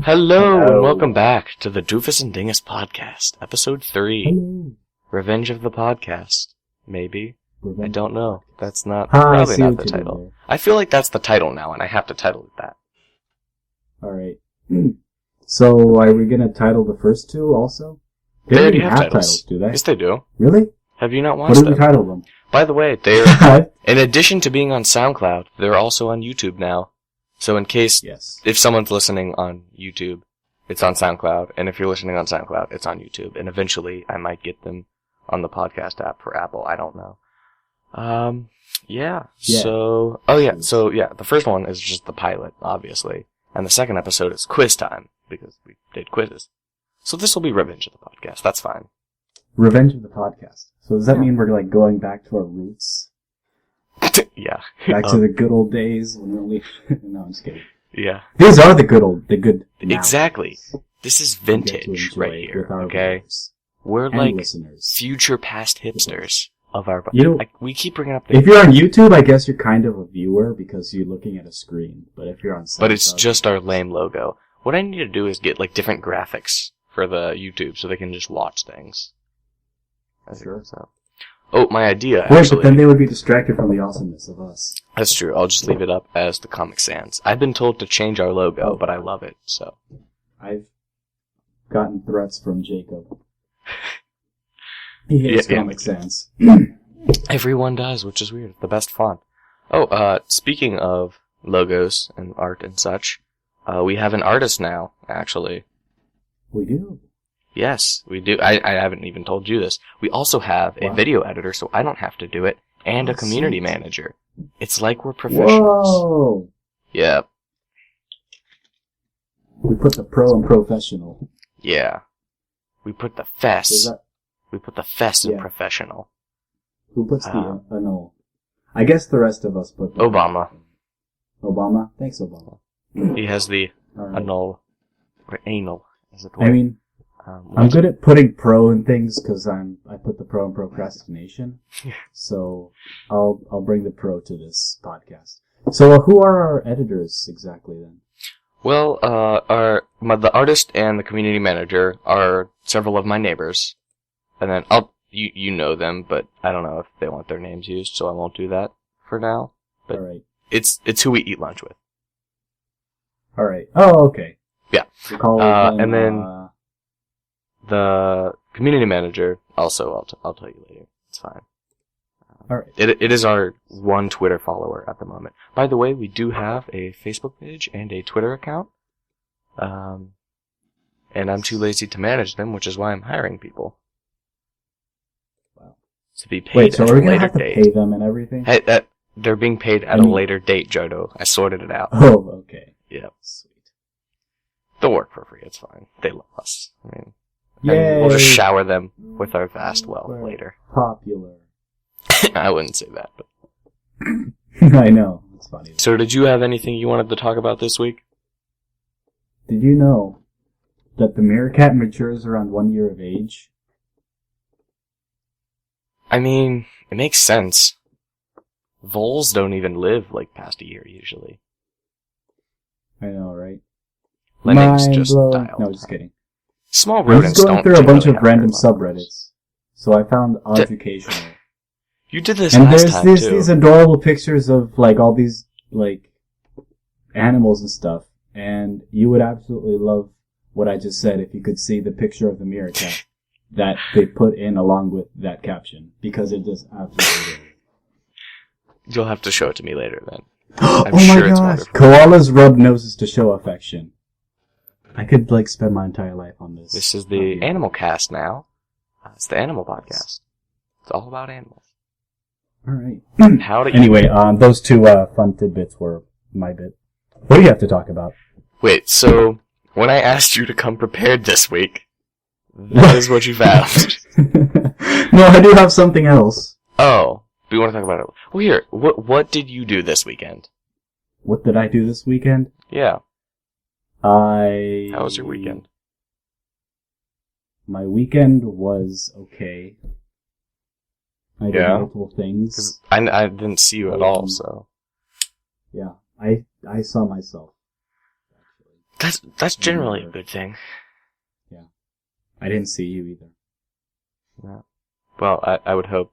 Hello, and welcome back to the Doofus and Dingus podcast, episode 3. Hello. Revenge of the Podcast. Maybe. I don't know. That's not I probably see not what the you did title. there. I feel like that's the title now, and I have to title it that. Alright. So, are we gonna title the first two also? They don't already even have titles. do they? Yes, they do. Really? Have you not What watched did we them? title them? By the way, they're in addition to being on SoundCloud, they're also on YouTube now. So in case Yes. if someone's listening on YouTube, it's on SoundCloud, and if you're listening on SoundCloud, it's on YouTube, and eventually I might get them on the podcast app for Apple. I don't know. Yeah. So, the first one is just the pilot, obviously, and the second episode is quiz time because we did quizzes. So this will be Revenge of the Podcast. That's fine. Revenge of the Podcast. So does that mean we're like going back to our roots? Yeah. Back to the good old days when we only... No, I'm just kidding. Yeah. These are the good Exactly. This is we get to vintage enjoy right with here, our okay? viewers We're and like listeners. future past hipsters of our... You know, we keep bringing up the... if you're on YouTube, I guess you're kind of a viewer because you're looking at a screen. But if you're on SoundCloud... But it's just our lame logo. What I need to do is get like different graphics for the YouTube so they can just watch things. Sure. So. Oh, my idea, Wait, actually. but then they would be distracted from the awesomeness of us. That's true. I'll just leave it up as the Comic Sans. I've been told to change our logo, but I love it, so. I've gotten threats from Jacob. He hates Comic Sans. Everyone does, which is weird. The best font. Oh, speaking of logos and art and such, we have an artist now, actually. We do. Yes, we do. I haven't even told you this. We also have a video editor, so I don't have to do it, and a community manager. It's like we're professionals. Whoa! Yeah. We put the pro and professional. Yeah. We put the fess. That, We put the fess in professional. who puts the annul? I guess the rest of us put the... Obama. Obama? Thanks, Obama. He has the Right. annul, or anal, as it were. I mean, I'm good at putting pro in things because I put the pro in procrastination. So I'll bring the pro to this podcast. So who are our editors exactly then? Well, the artist and the community manager are several of my neighbors, and then you know them, but I don't know if they want their names used, so I won't do that for now. But All right. it's who we eat lunch with. All right. Oh, okay. Yeah. We'll call them, and then the community manager, also, I'll tell you later. It's fine. all right. It is our one Twitter follower at the moment. By the way, we do have a Facebook page and a Twitter account. And I'm too lazy to manage them, which is why I'm hiring people. Wow. To be paid Wait, so at are a we gonna later have to date. pay them and everything? Hey, they're being paid at a later date, Jodo. I sorted it out. Oh, okay. Yeah. Sweet. They'll work for free, it's fine. They love us. I mean, Yay! and we'll just shower them with our vast wealth We're later. Popular. I wouldn't say that, but... I know. It's funny. So did you have anything you wanted to talk about this week? Did you know that the meerkat matures around 1 year of age? I mean, it makes sense. Voles don't even live, like, past a year, usually. I know, right? Lemmings Mind just blown. die all No, the just time. kidding. Small I'm rodents just going don't through a bunch generally of have random very long subreddits. So I found educational. You did this And last there's time, too. these adorable pictures of, like, all these, like, animals and stuff. And you would absolutely love what I just said if you could see the picture of the meerkat that they put in along with that caption. Because it just absolutely is. You'll have to show it to me later, then. Oh I'm my sure it's gosh! wonderful. Koalas rub noses to show affection. I could, like, spend my entire life on this. This is the Animal Cast now. It's the Animal Podcast. It's all about animals. Alright. How to Anyway, those two fun tidbits were my bit. What do you have to talk about? Wait, so, when I asked you to come prepared this week, that is what you found. No, I do have something else. Oh, we want to talk about it. Well, here, what did you do this weekend? What did I do this weekend? Yeah. How was your weekend? My weekend was okay. I did multiple things. 'Cause I didn't see you at all, so. Yeah, I saw myself. That's generally a good thing. Yeah. I didn't see you either. Yeah. Well, I would hope,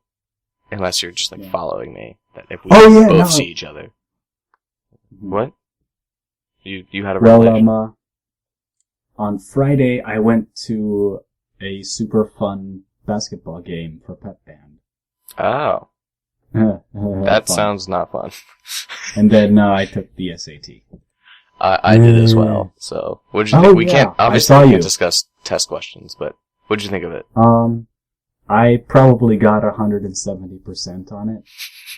unless you're just following me, that if we both see each other. What? You had a revelation? Well, on Friday I went to a super fun basketball game for Pep Band. Oh. That sounds not fun. And then I took the SAT. I did as well. So, what did you think? We can't discuss test questions, but what did you think of it? I probably got 170% on it,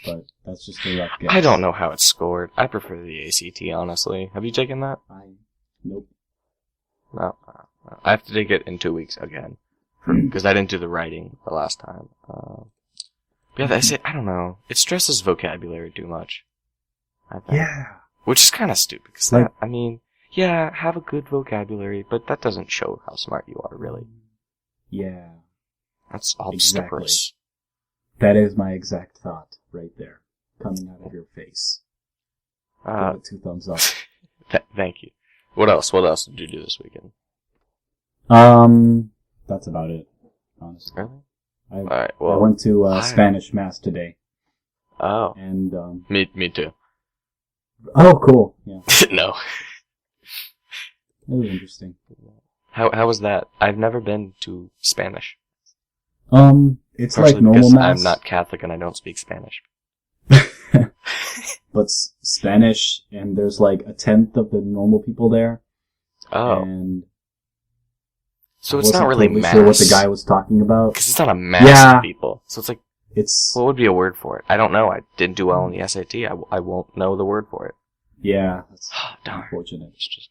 but that's just a rough guess. I don't know how it's scored. I prefer the ACT, honestly. Have you taken that? Nope. No. I have to take it in 2 weeks again. Because I didn't do the writing the last time. Yeah, that's it. I don't know. It stresses vocabulary too much. I think. Yeah. Which is kind of stupid. Because have a good vocabulary, but that doesn't show how smart you are, really. Yeah. That's obstreperous. That is my exact thought right there, coming out of your face. Give it 2 thumbs up. Thank you. What else? What else did you do this weekend? That's about it, honestly. Really? I went to Spanish mass today. Oh. And me too. Oh, cool. Yeah. No. It was interesting. How was that? I've never been to Spanish. It's partially like normal mass. I'm not Catholic and I don't speak Spanish. But Spanish, and there's like 1/10 of the normal people there. Oh. And so it's not really mass. Sure what the guy was talking about. Because it's not a mass of people. So it's like, what would be a word for it? I don't know. I didn't do well on the SAT. I won't know the word for it. Yeah. That's unfortunate. It's just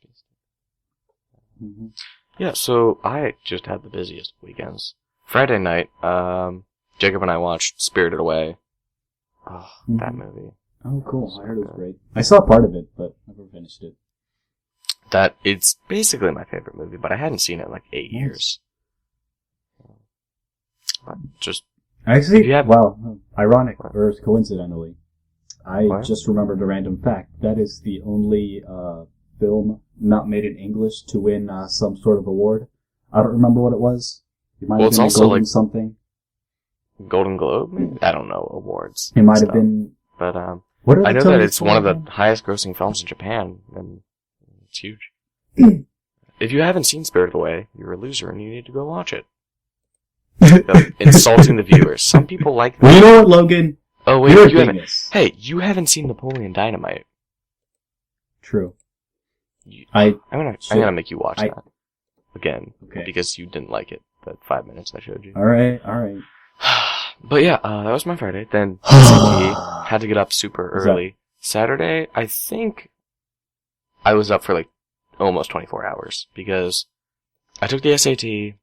Yeah, so I just had the busiest weekends. Friday night, Jacob and I watched Spirited Away. Oh, that movie. Oh, cool. I heard it was great. I saw part of it, but never finished it. It's basically my favorite movie, but I hadn't seen it in like 8 years. But actually, ironic, or coincidentally, I just remembered a random fact. That is the only film not made in English to win some sort of award. I don't remember what it was. It might have been also Golden something. Golden Globe? Maybe? I don't know awards. It might have been. But I know that it's one of the highest grossing films in Japan, and it's huge. If you haven't seen Spirited Away, you're a loser and you need to go watch it. Insulting the viewers. Some people like that. Well, you know what, Logan? Oh, wait, you haven't seen Napoleon Dynamite. True. I'm gonna make you watch that. Again. Okay. Because you didn't like it, the 5 minutes I showed you. Alright. But yeah, that was my Friday. Then, SAT, had to get up super early. Saturday, I think I was up for like almost 24 hours. Because I took the SAT,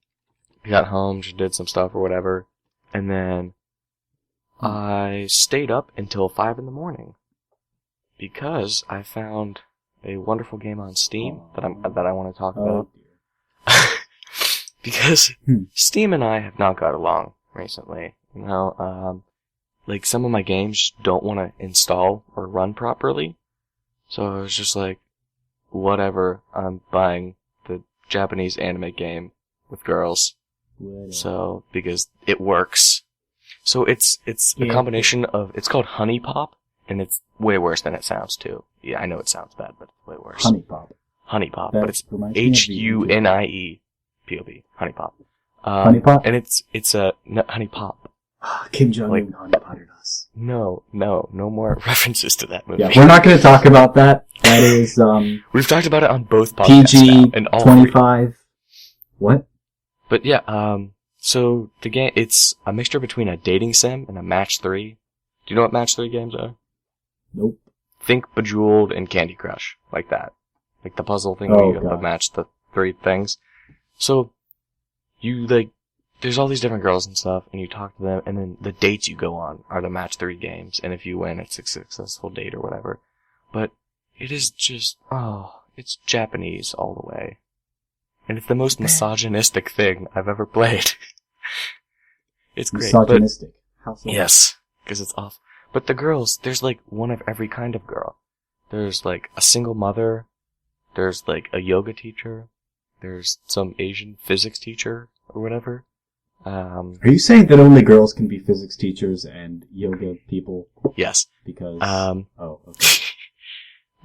got home, just did some stuff or whatever, and then I stayed up until 5 in the morning. Because I found a wonderful game on Steam that I want to talk about. Because Steam and I have not got along recently. You know, like some of my games don't want to install or run properly. So I was just like, whatever, I'm buying the Japanese anime game with girls. So, because it works. So it's a combination of, it's called Honey Pop, and it's way worse than it sounds too. Yeah, I know it sounds bad, but it's way worse. Honey Pop. Honey Pop, but it's HUNIEPOP. Honey Pop. Honey Pop? And it's a Honey Pop. Kim Jong-un Honey Potted us. No more references to that movie. Yeah, we're not going to talk about that. That is, we've talked about it on both podcasts PG now, and all 25. 3. What? But yeah, so the game, it's a mixture between a dating sim and a Match 3. Do you know what Match 3 games are? Nope. Think Bejeweled and Candy Crush, like that. Like the puzzle thing where you have to match the 3 things. So, you, there's all these different girls and stuff, and you talk to them, and then the dates you go on are the Match 3 games, and if you win, it's a successful date or whatever. But, it is just, it's Japanese all the way. And it's the most misogynistic thing I've ever played. It's great. Misogynistic? How so? Yes, because it's awful. But the girls, there's like one of every kind of girl. There's like a single mother, There's like a yoga teacher. There's some Asian physics teacher or whatever. Are you saying that only girls can be physics teachers and yoga people? Yes. Because okay.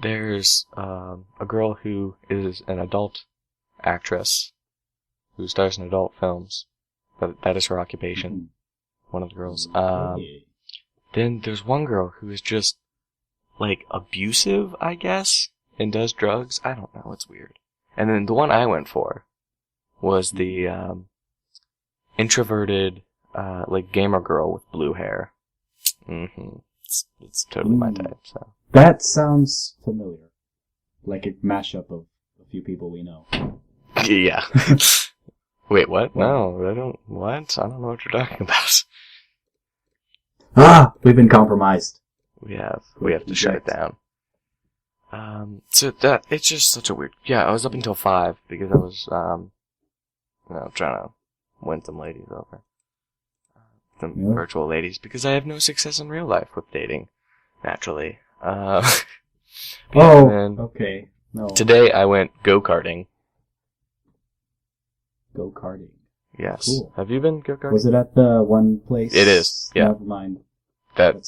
There's a girl who is an adult actress who stars in adult films. That is her occupation. Mm-hmm. One of the girls. Okay. Then there's one girl who is just like abusive, I guess, and does drugs. I don't know. It's weird. And then the one I went for was the introverted, like gamer girl with blue hair. Mm-hmm. It's totally my type. So that sounds familiar, like a mashup of a few people we know. yeah. Wait, what? No, I don't. What? I don't know what you're talking about. We've been compromised. We have to shut it down. So that, it's just such a weird, yeah, I was up until 5 because I was, trying to win some ladies over. Some virtual ladies, because I have no success in real life with dating, naturally. Okay. No. Today I went go-karting. Go-karting. Yes. Cool. Have you been go-karting? Was it at the one place? It is, yeah. Never mind. The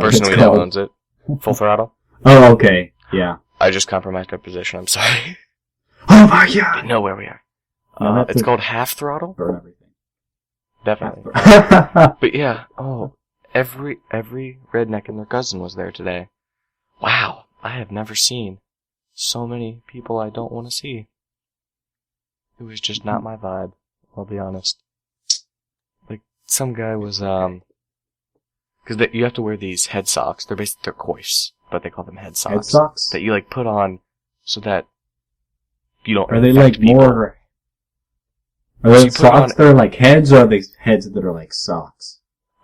person we know owns it. Full Throttle. Oh, okay. Yeah. I just compromised my position, I'm sorry. Oh my god! Didn't know where we are. It's called Half Throttle? Burn everything. Definitely. But yeah, every redneck and their cousin was there today. Wow, I have never seen so many people I don't want to see. It was just not my vibe, I'll be honest. Like, some guy was, because you have to wear these head socks. They're coifs, but they call them head socks. Head socks? That you, like, put on so that you don't Are they, like, people. more... Are those socks that are like heads, or are they heads that are like socks?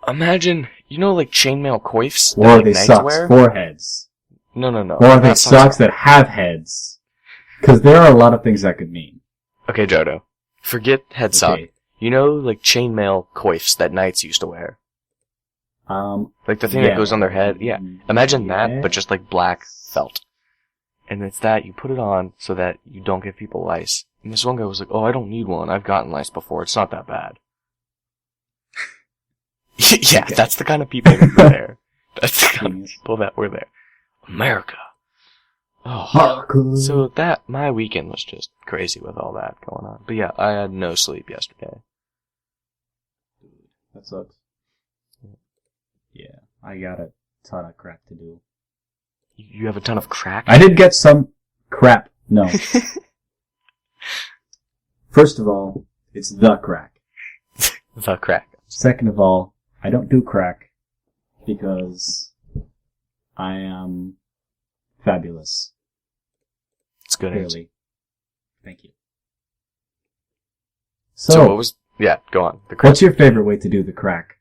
Imagine, like chainmail coifs? Or are they socks for heads? No. Or are they socks that have heads? Because there are a lot of things that could mean. Okay, Jodo. Forget head sock. Like chainmail coifs that knights used to wear? Like the thing that goes on their head? Yeah. Imagine that, but just like black felt. And it's that, you put it on so that you don't give people lice. And this one guy was like, oh, I don't need one. I've gotten lice before. It's not that bad. Yeah, okay. That's the kind of people that were there. That's the kind of people that were there. America. Oh. So my weekend was just crazy with all that going on. But yeah, I had no sleep yesterday. That sucks. Yeah, I got a ton of crap to do. You have a ton of crack? I did get some crap. No. First of all, it's the crack. The crack. Second of all, I don't do crack because I am fabulous. It's good. Clearly. Thank you. So what was... Yeah, go on. The crack. What's your favorite way to do the crack?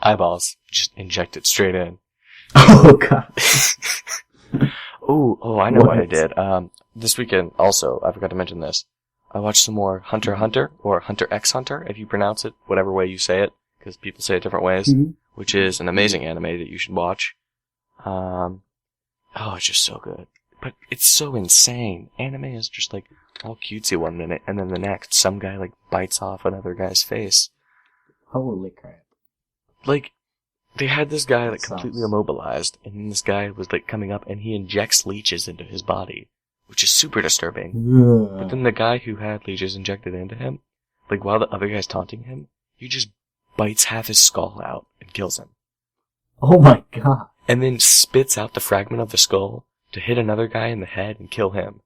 Eyeballs. Just inject it straight in. Oh, God. I know what I did. This weekend, also, I forgot to mention this. I watched some more Hunter x Hunter, or Hunter x Hunter, if you pronounce it, whatever way you say it, because people say it different ways, which is an amazing anime that you should watch. It's just so good. But it's so insane. Anime is just like all cutesy one minute, and then the next, some guy like bites off another guy's face. Holy crap. Like, they had this guy like completely immobilized, and then this guy was like coming up, and he injects leeches into his body, which is super disturbing. But then the guy who had leeches injected into him, like while the other guy's taunting him, he just bites half his skull out and kills him. Oh my god. And then spits out the fragment of the skull to hit another guy in the head and kill him.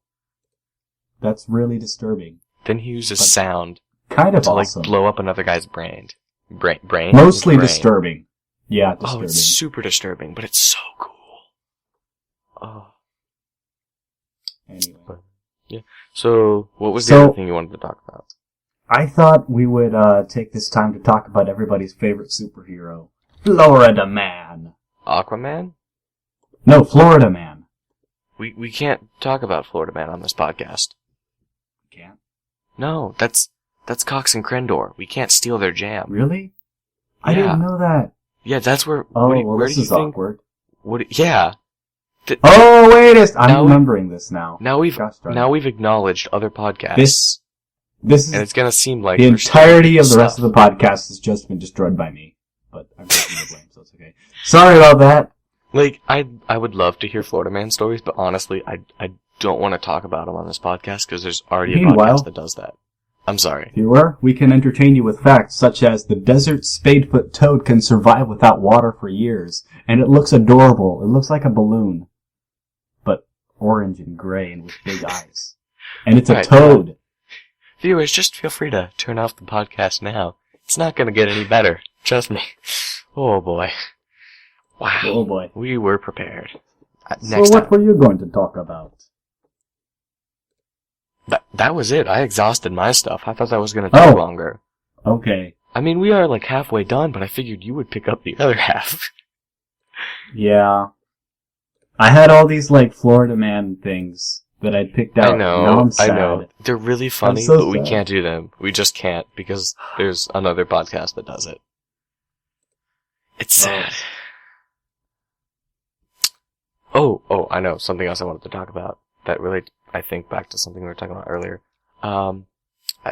That's really disturbing. Then he uses sound kind of to awesome. Like blow up another guy's brain. Brain? Mostly disturbing. Yeah, disturbing. Oh, it's super disturbing, but it's so cool. Oh. Anyway. Yeah. So, what was the other thing you wanted to talk about? I thought we would take this time to talk about everybody's favorite superhero. Florida Man. Aquaman? No, Florida Man. We can't talk about Florida Man on this podcast. Can't? No, that's Cox and Crendor. We can't steal their jam. Really? I didn't know that. Yeah, that's where... Oh, well, this is awkward. Yeah. Oh, I'm Now remembering this now. Now we've Gosh darn it. now we've acknowledged other podcasts. This is and it's gonna seem like the we're entirety stealing of the rest stuff. of the podcast has just been destroyed by me. But I'm taking the blame, so it's okay. Sorry about that. Like, I would love to hear Florida Man stories, but honestly, I don't want to talk about them on this podcast because there's already a Meanwhile, podcast that does that. I'm sorry. Viewer, we can entertain you with facts such as the desert spadefoot toad can survive without water for years, and it looks adorable. It looks like a balloon, but orange and gray and with big eyes. And it's a Right, toad. Viewers, just feel free to turn off the podcast now. It's not gonna get any better. Trust me. Oh boy. Wow. Oh boy. We were prepared. So what were you going to talk about? That was it. I exhausted my stuff. I thought that was going to take longer. Okay. I mean, we are like halfway done, but I figured you would pick up the other half. Yeah. I had all these like Florida Man things that I'd picked out. I know. Now I'm sad. I know. They're really funny, so but we sad. can't do them. We just can't because there's another podcast that does it. It's sad. Oh, I know. Something else I wanted to talk about that relates, I think, back to something we were talking about earlier.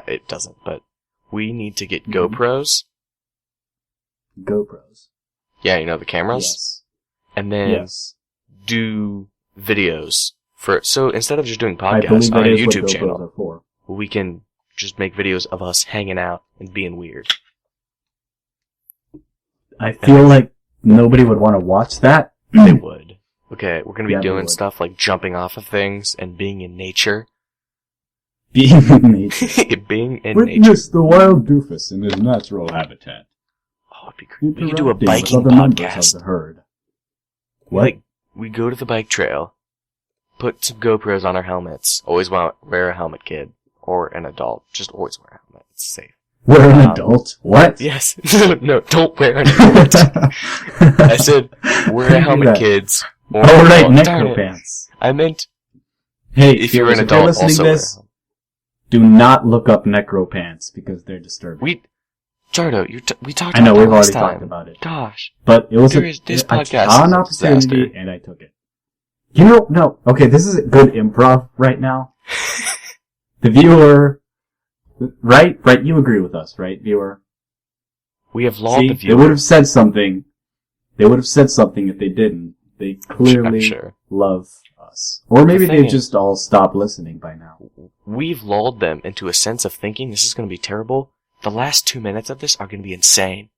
It doesn't, but we need to get GoPros. GoPros. Yeah, you know, the cameras. Yes. And then do videos for, so instead of just doing I podcasts believe on that our is what YouTube GoPros channel, are for. we can just make videos of us hanging out and being weird. I feel like nobody would want to watch that. They would. Okay, we're gonna be Yeah, they doing would. stuff like jumping off of things and being in nature. Being in nature. Being in nature. Witness the wild doofus in his natural habitat. Oh, it'd be great. We could do a Interacting with biking other members podcast. of the herd. What? Like, we go to the bike trail, put some GoPros on our helmets. Always wear a helmet, kid. Or an adult. Just always wear a helmet. It's safe. We're an adult? What? Yes. No, don't wear an helmet. I said, wear a helmet, kids. Or Oh, an right, adult. Darn it. necropants. I meant, Hey, if you're an you're adult, listening also to wear a this, helmet. do not look up necropants because they're disturbing. Jardo, we talked I know, about we've that already last time. talked about it. Gosh. But it was This I podcast saw is an a opportunity disaster. and I took it. You know, no, okay, this is good improv right now. The viewer, right, you agree with us, right, viewer? We have lulled See, the they viewer. would have said something. They would have said something if they didn't. They clearly I'm sure. love us. Or maybe The thing they've is- just all stopped listening by now. We've lulled them into a sense of thinking this is going to be terrible. The last 2 minutes of this are going to be insane.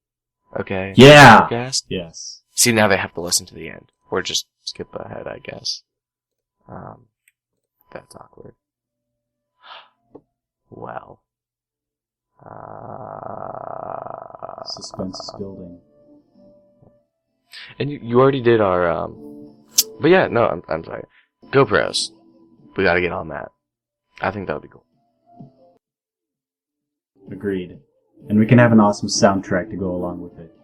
Okay? Yeah! Podcast? Yes. See, now they have to listen to the end. Or just skip ahead, I guess. That's awkward. Well. Suspense is building. And you already did our, but yeah, no, I'm sorry. GoPros. We gotta get on that. I think that would be cool. Agreed. And we can have an awesome soundtrack to go along with it.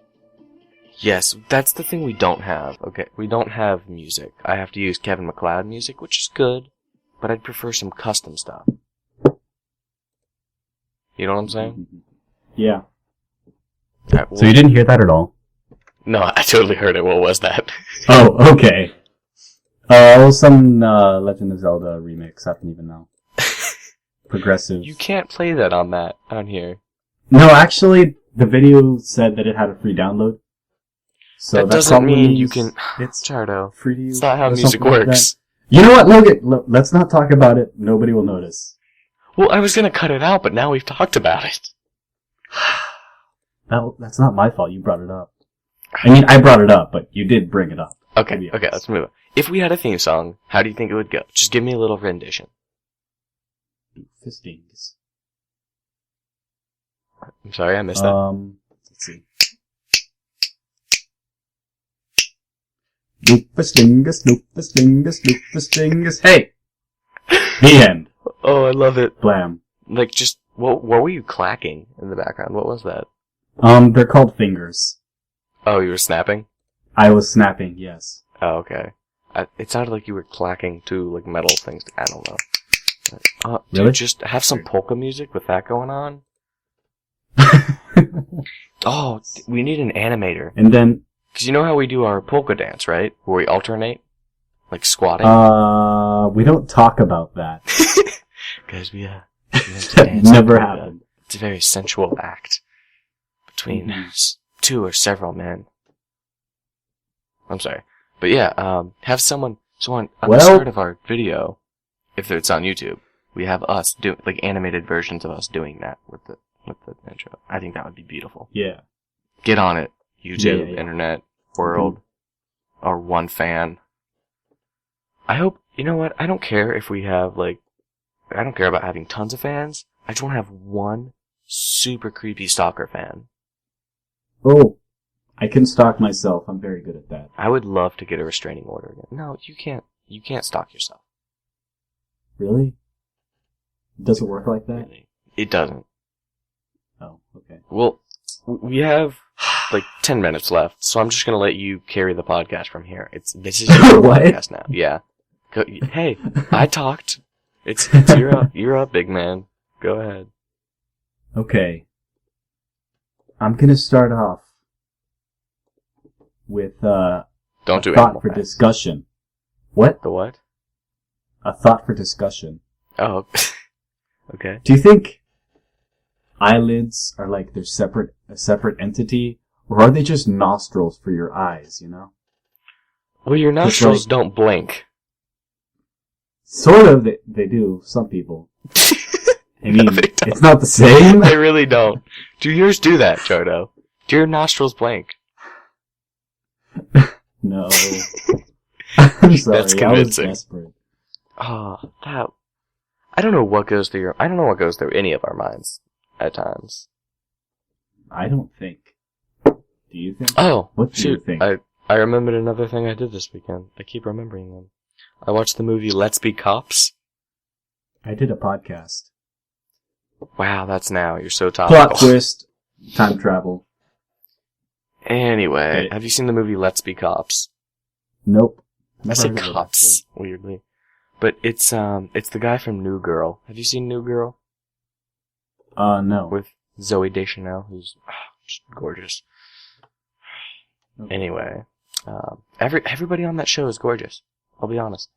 Yes, that's the thing we don't have. Okay, we don't have music. I have to use Kevin MacLeod music, which is good, but I'd prefer some custom stuff. You know what I'm saying? Yeah. Alright, well, So you didn't hear that at all? No, I totally heard it. What was that? Oh, okay. Well, some Legend of Zelda remix. I don't even know. Progressive. You can't play that on here. No, actually, the video said that it had a free download. So That that's doesn't mean means you can... It's Chardo. free to use. It's not how or music something like works. that. You know what, Logan? Let's not talk about it. Nobody will notice. Well, I was gonna cut it out, but now we've talked about it. That's not my fault. You brought it up. I mean, I brought it up, but you did bring it up. Okay, let's move on. If we had a theme song, how do you think it would go? Just give me a little rendition. Fistings. I'm sorry, I missed that. Let's see. Doofus Dingus, Doofus Dingus, Doofus Dingus. Hey! The end. Oh, I love it. Blam. Like, just, what were you clacking in the background? What was that? They're called fingers. Oh, you were snapping? I was snapping, yes. Oh, okay. It sounded like you were clacking to, like, metal things. I don't know. Really? Dude, just have some polka music with that going on. Oh, we need an animator. And then, Because you know how we do our polka dance, right? Where we alternate? Like squatting? We don't talk about that. Because we have to dance. Never happened. It's a very sensual act between two or several men. I'm sorry. But yeah, have someone, so on the start of our video, if it's on YouTube, we have us do, like, animated versions of us doing that with the intro. I think that would be beautiful. Yeah. Get on it. YouTube, Yeah. internet, world, or one fan. I hope, you know what, I don't care if we have, like, I don't care about having tons of fans. I just want to have one super creepy stalker fan. Oh, I can stalk myself. I'm very good at that. I would love to get a restraining order again. No, you can't. You can't stalk yourself. Really? Does it work like that? Really. It doesn't. Oh, okay. Well, we have like 10 minutes left, so I'm just gonna let you carry the podcast from here. This is your podcast now. Yeah. Hey, I talked. It's you're up, big man. Go ahead. Okay. I'm gonna start off with Don't do a thought animal for facts. discussion. What? The what? A thought for discussion. Oh, okay. Do you think eyelids are like a separate entity, or are they just nostrils for your eyes, you know? Well, your nostrils don't blink. Sort of, they do, some people. I mean, No, they don't. it's not the same. They really don't. Do yours do that, Jodo? Do your nostrils blink? No. I'm sorry, That's I convincing. was desperate. Oh, that... I don't know what goes through any of our minds at times. I don't think. Do you think? Oh, What do you shoot. think? I remembered another thing I did this weekend. I keep remembering them. I watched the movie Let's Be Cops. I did a podcast. Wow, that's now. You're so topical. Plot twist. Time travel. Anyway, Okay. have you seen the movie Let's Be Cops? Nope. I Never say heard of it, cops, weirdly. But it's the guy from New Girl. Have you seen New Girl? No. With Zooey Deschanel, who's just gorgeous. Okay. Anyway, everybody on that show is gorgeous. I'll be honest.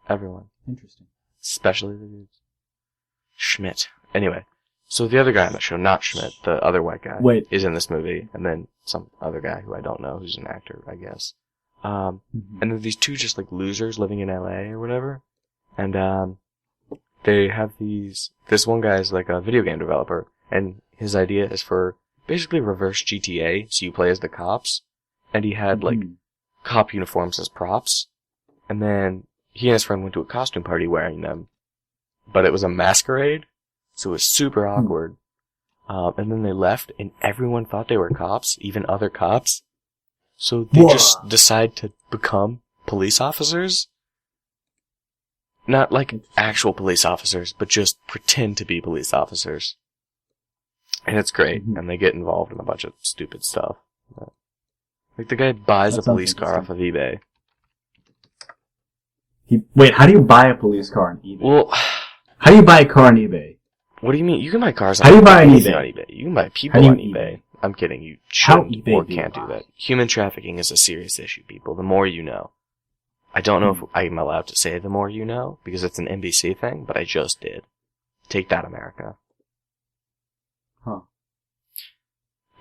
Everyone. Interesting. Especially the dudes. Schmidt. Anyway, so the other guy on the show, not Schmidt, the other white guy, Wait. is in this movie, and then some other guy who I don't know, who's an actor, I guess. And then these two just like losers living in LA or whatever, and they have this one guy is like a video game developer, and his idea is for basically reverse GTA, so you play as the cops, and he had like cop uniforms as props, and then he and his friend went to a costume party wearing them, but it was a masquerade, so it was super awkward. And then they left, and everyone thought they were cops, even other cops. So they just decide to become police officers. Not like actual police officers, but just pretend to be police officers. And it's great, and they get involved in a bunch of stupid stuff. Like the guy buys That a police car off interesting. of eBay. Wait, how do you buy a police car on eBay? Well, How do you buy a car on eBay? what do you mean? You can buy cars on How do you buy on anything eBay? on eBay. You can buy How people do you on eBay. I'm kidding. You How shouldn't eBay or do you can't do buy? that. Human trafficking is a serious issue, people. The more you know. I don't know if I'm allowed to say the more you know, because it's an NBC thing, but I just did. Take that, America. Huh.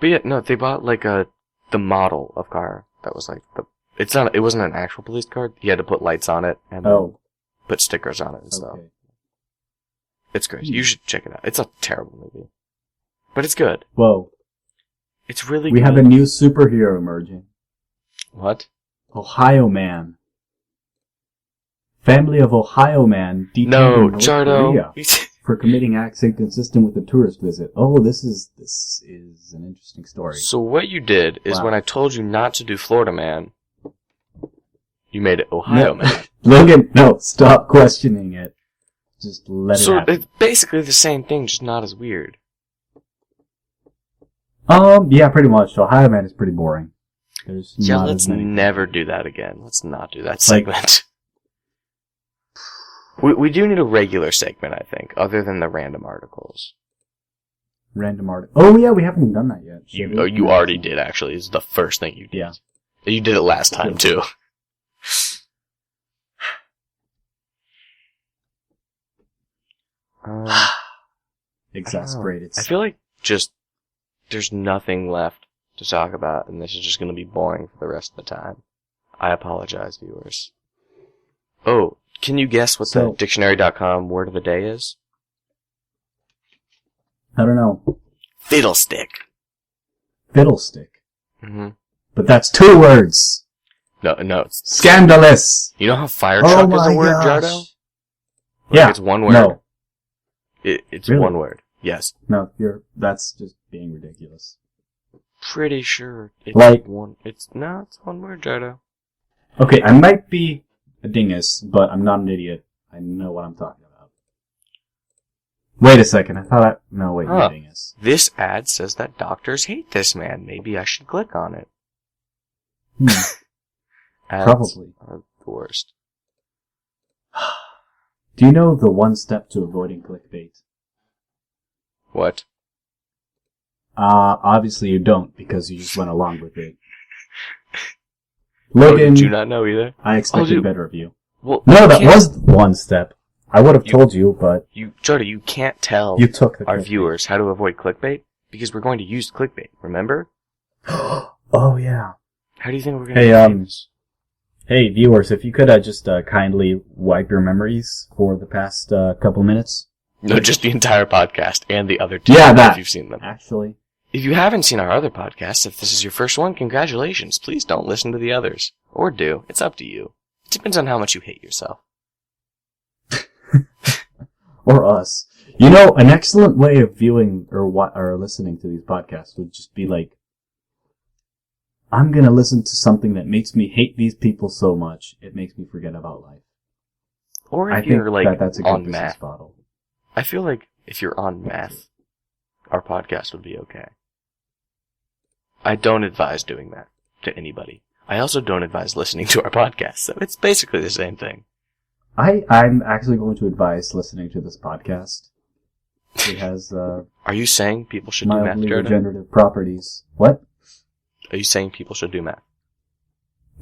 But yeah, no, they bought like the model of car that was like it wasn't an actual police car. You had to put lights on it and put stickers on it and stuff. Okay. It's great. You should check it out. It's a terrible movie. But it's good. Whoa. It's really We good. have a new superhero emerging. What? Ohio Man. Family of Ohio Man detained No, in North Jardo. Korea for committing acts inconsistent with a tourist visit. Oh, this is an interesting story. So what you did is Wow. when I told you not to do Florida Man, you made it Ohio Man. Logan, no, stop questioning it. Just let it So happen. it's basically the same thing, just not as weird. Yeah, pretty much. Ohio Man is pretty boring. There's Yeah, not let's as many. never do that again. Let's not do that segment. We do need a regular segment, I think, other than the random articles. Random article. Oh yeah, we haven't even done that yet. You already did, actually. It's the first thing you did. Yeah. You did it last time, too. Exasperated. I feel like just there's nothing left to talk about, and this is just going to be boring for the rest of the time. I apologize, viewers. Oh, can you guess what the dictionary.com word of the day is? I don't know. Fiddlestick. Fiddlestick. Mm-hmm. But that's 2 words. No. Scandalous. You know how fire truck is a word, Jardo? Yeah. It's one word. No. It's Really? one word. Yes. No, that's just being ridiculous. Pretty sure it's one. It's one word, Jardo. Okay, I might be a dingus, but I'm not an idiot. I know what I'm talking about. Wait a second, you're a dingus. This ad says that doctors hate this man. Maybe I should click on it. Ads Probably. are the worst. Do you know the one step to avoiding clickbait? What? Obviously you don't, because you just went along with it. Logan, did you not know either? I expected better of you. Well, no, that was one step. I would have told you, but... Jardo, you can't tell you took our viewers how to avoid clickbait, because we're going to use clickbait, remember? Oh, yeah. How do you think we're going to do this? Hey, viewers, if you could just kindly wipe your memories for the past couple minutes. No, just the entire podcast and the other two. Yeah, that. If you've seen them. Actually. If you haven't seen our other podcasts, if this is your first one, congratulations. Please don't listen to the others. Or do. It's up to you. It depends on how much you hate yourself. Or us. You know, an excellent way of viewing or listening to these podcasts would just be like, I'm gonna listen to something that makes me hate these people so much, it makes me forget about life. Or if you're that's a good on math. Model. I feel like if you're on math, our podcast would be okay. I don't advise doing that to anybody. I also don't advise listening to our podcast, so it's basically the same thing. I'm actually going to advise listening to this podcast. It has, Are you saying people should do math, mildly Jordan? regenerative properties. What? Are you saying people should do math?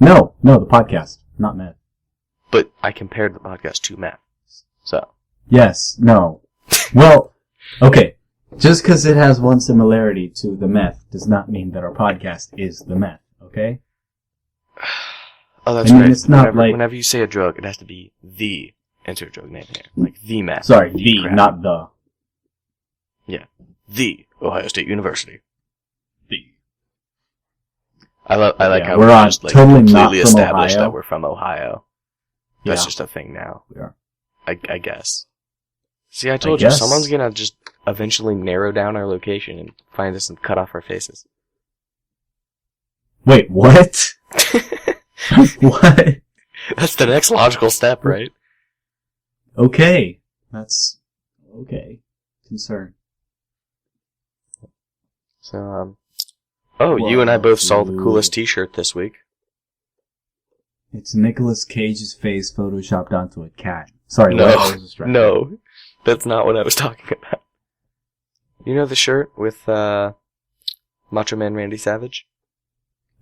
No, the podcast, not math. But I compared the podcast to math, so. Yes, no. Well, okay. Just because it has one similarity to the meth does not mean that our podcast is the meth, okay? Oh, that's right. It's not whenever you say a drug, it has to be the insert drug name here. Like the meth. Sorry, not the. Yeah. The Ohio State University. The. I like how we're just totally completely established that we're from Ohio. That's just a thing now. We are. I guess. See, I told you, someone's gonna just eventually narrow down our location and find us and cut off our faces. Wait, what? What? That's the next logical step, right? Okay. That's okay. Concern. So, you and I both saw the coolest t-shirt this week. It's Nicolas Cage's face photoshopped onto a cat. Sorry, no, that's not what I was talking about. You know the shirt with Macho Man Randy Savage?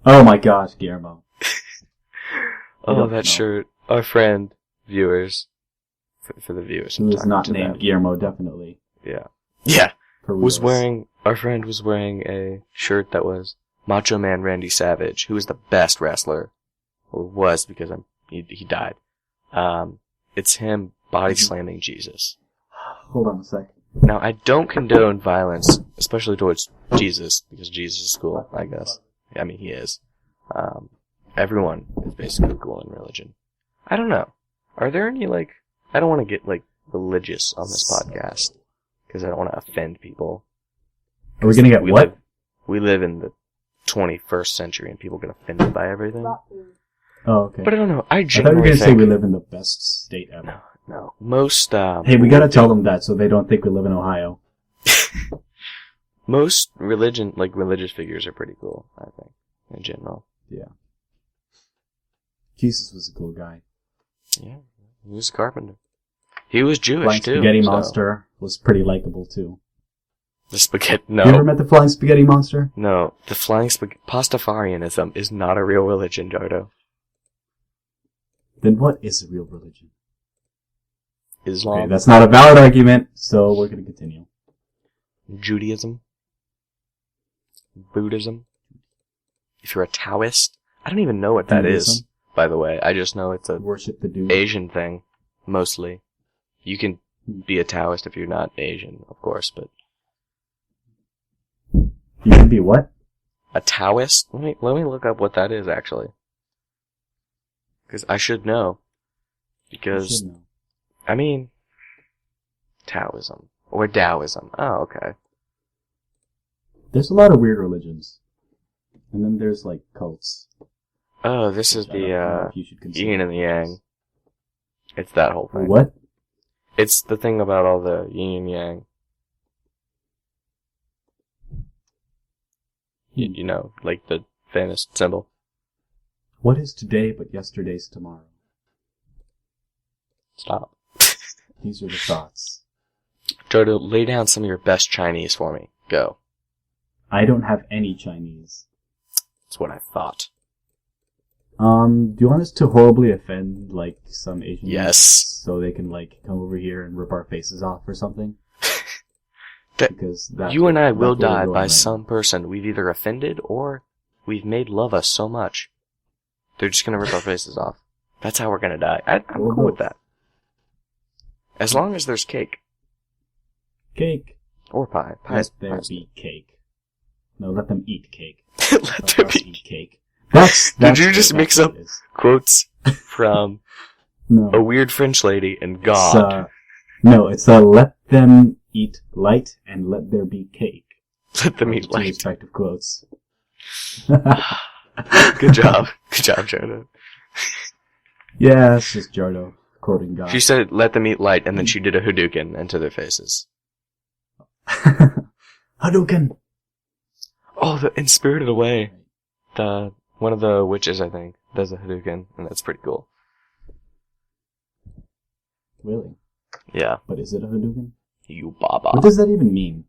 Oh my gosh, Guillermo. Shirt. Our friend, viewers, for the viewers. Who is not named Guillermo, definitely. Yeah. Our friend was wearing a shirt that was Macho Man Randy Savage, who is the best wrestler, or was because he died. It's him body slamming Jesus. Hold on a sec. Now, I don't condone violence, especially towards Jesus, because Jesus is cool, I guess. I mean, he is. Everyone is basically cool in religion. I don't know. Are there any, I don't want to get, religious on this podcast, because I don't want to offend people. Are we gonna get what? We live in the 21st century, and people get offended by everything. Oh, okay. But I don't know. I thought you were gonna say we live in the best state ever. No. Most, hey, we gotta tell them that so they don't think we live in Ohio. Most religious figures are pretty cool, I think, in general. Yeah. Jesus was a cool guy. Yeah, he was a carpenter. He was Jewish, Flying too. Spaghetti Monster was pretty likable, too. The spaghetti... No. You ever met the Flying Spaghetti Monster? No. The Flying Spaghetti... Pastafarianism is not a real religion, Jardo. Then what is a real religion? Islam. Okay, that's not a valid argument, so we're going to continue. Judaism. Buddhism. If you're a Taoist, I don't even know what that is, by the way. I just know it's a worship the dude. Asian thing, mostly. You can be a Taoist if you're not Asian, of course, but... You can be what? A Taoist? Let me look up what that is, actually. Because I should know. Because, You should know. I mean, Taoism. Or Taoism. Oh, okay. There's a lot of weird religions. And then there's, like, cults. Oh, this is the, yin and the yang. It's that whole thing. What? It's the thing about all the yin and yang. You know, like the famous symbol. What is today but yesterday's tomorrow? Stop. These are the thoughts. Jodo, lay down some of your best Chinese for me. Go. I don't have any Chinese. That's what I thought. Do you want us to horribly offend, like, some Asians? Yes. So they can, like, come over here and rip our faces off or something? Because you and I will die by some person we've either offended or we've made love us so much. They're just gonna rip our faces off. That's how we're gonna die. I'm cool with that. As long as there's cake. Cake. Or pie. Let there be cake. No, let them eat cake. Let there be eat cake. That's Did you just mix up quotes from a weird French lady and God? No, it's let them eat light and let there be cake. Let them eat light. Respective quotes. Good job. Good job, Jodo. Yeah, it's just Jardo quoting God. She said, let them eat light, and then she did a Hadouken into their faces. Hadouken! Oh, in Spirited Away, one of the witches, I think, does a Hadouken, and that's pretty cool. Really? Yeah. But is it a Hadouken? You baba. What does that even mean?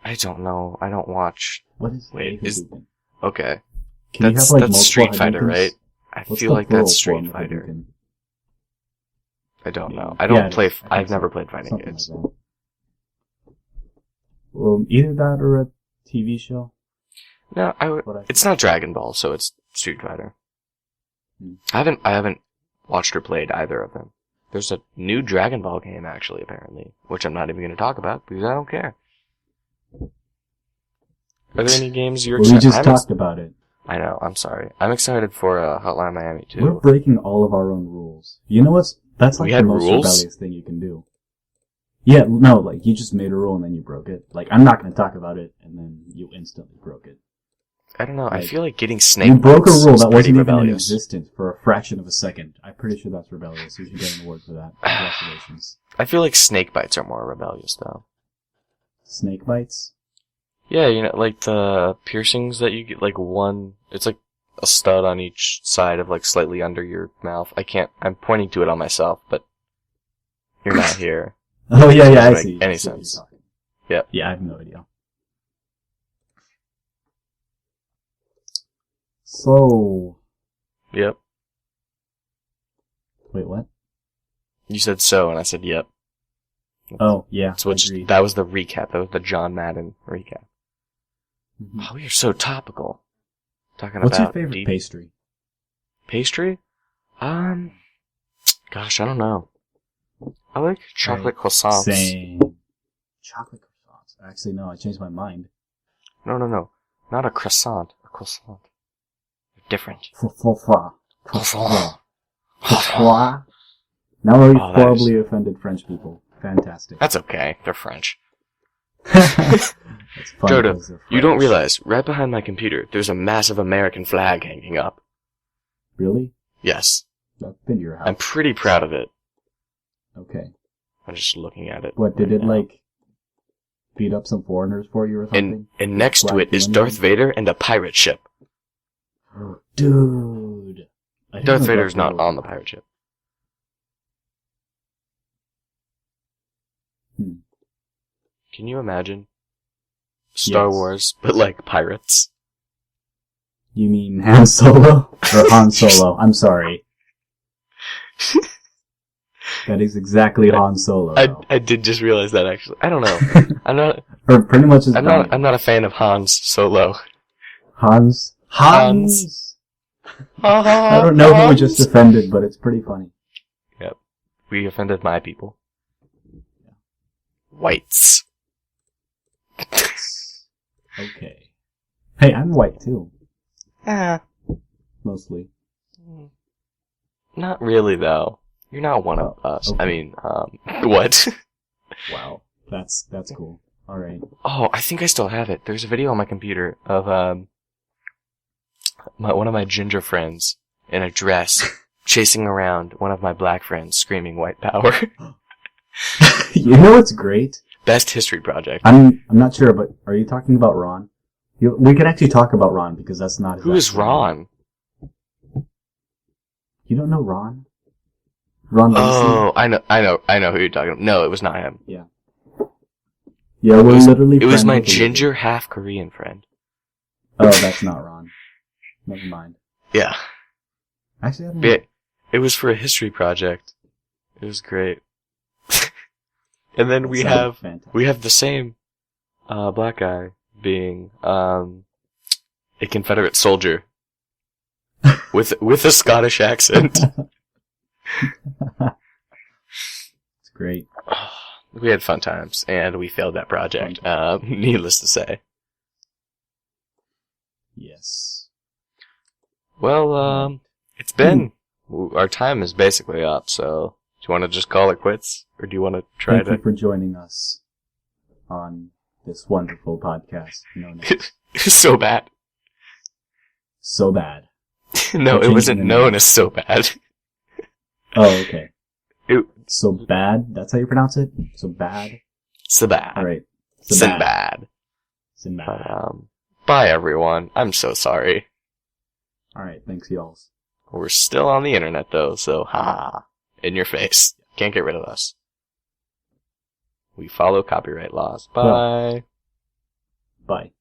I don't know. I don't watch. What is a Hadouken? Okay. Can that's you have, like, that's Street Hadoukens? Fighter, right? I feel like that's Street Fighter. I don't know. I don't play. I've never played fighting games. Like either that or a TV show. No, it's not Dragon Ball, so it's Street Fighter. I haven't watched or played either of them. There's a new Dragon Ball game, actually, apparently, which I'm not even going to talk about because I don't care. Are there any games you're excited? We just talked about it. I know. I'm sorry. I'm excited for Hotline Miami too. We're breaking all of our own rules. You know what's? That's like the most rebellious thing you can do. Yeah, no, like you just made a rule and then you broke it. Like I'm not going to talk about it, and then you instantly broke it. I don't know. Like, I feel like getting snake. You broke a rule that wasn't even in rebellious. existence for a fraction of a second. I'm pretty sure that's rebellious. You should get an award for that. Congratulations. I feel like snake bites are more rebellious, though. Snake bites? Yeah, you know, like the piercings that you get, like one, it's like a stud on each side of like slightly under your mouth. I'm pointing to it on myself, but you're not here. Oh yeah, I make see. Any sense? Yep. Yeah, I have no idea. So. Yep. Wait, what? You said so, and I said yep. Oh, yeah. That was the recap. That was the John Madden recap. Mm-hmm. Oh, you're so topical. What's your favorite pastry? Pastry? Gosh, I don't know. I like chocolate croissants. Same. Chocolate croissants. Actually, no, I changed my mind. No. Not a croissant. A croissant. They're different. Croissant. Now we've horribly offended French people. Fantastic. That's okay. They're French. Jodo, you don't realize, right behind my computer, there's a massive American flag hanging up. Really? Yes. I've been to your house. I'm pretty proud of it. Okay. I'm just looking at it. What, did it, like, beat up some foreigners for you or something? And next to it is Darth Vader and a pirate ship. Dude. Darth Vader's not on the pirate ship. Can you imagine? Star Wars, but like pirates. You mean Han Solo? Or Han Solo? I'm sorry. That is exactly Han Solo. I did just realize that, actually. I don't know. I'm not... Or pretty much I'm not a fan of Han's Solo. Hans? I don't know who we just offended, but it's pretty funny. Yep. We offended my people. Whites. Okay. Hey, I'm white too. Mostly. Not really, though. You're not one of us. Okay. I mean, what? Wow. That's cool. Alright. Oh, I think I still have it. There's a video on my computer of, one of my ginger friends in a dress chasing around one of my black friends screaming white power. You know what's great? Best history project. I'm not sure, but are you talking about Ron? We could actually talk about Ron because that's not... Who is Ron? You don't know Ron? Ron Lacey? Oh, I know who you're talking about. No, it was not him. Yeah. Yeah, we're literally... It was my ginger half Korean friend. Oh, that's not Ron. Never mind. Yeah. Actually, I don't know. It was for a history project. It was great. And then we have the same black guy being a Confederate soldier with a Scottish accent. It's great. We had fun times, and we failed that project. Needless to say. Yes. Well, it's been... Our time is basically up, so... Do you want to just call it quits? Or do you want to try Thank you for joining us on this wonderful podcast known as... So bad. So bad. No, it wasn't known as so bad. Oh, okay. So bad? That's how you pronounce it? So bad? So bad. Alright. Sinbad. Bye, everyone. I'm so sorry. Alright, thanks, y'all. We're still on the internet, though, so ha. In your face. Can't get rid of us. We follow copyright laws. Bye. Bye.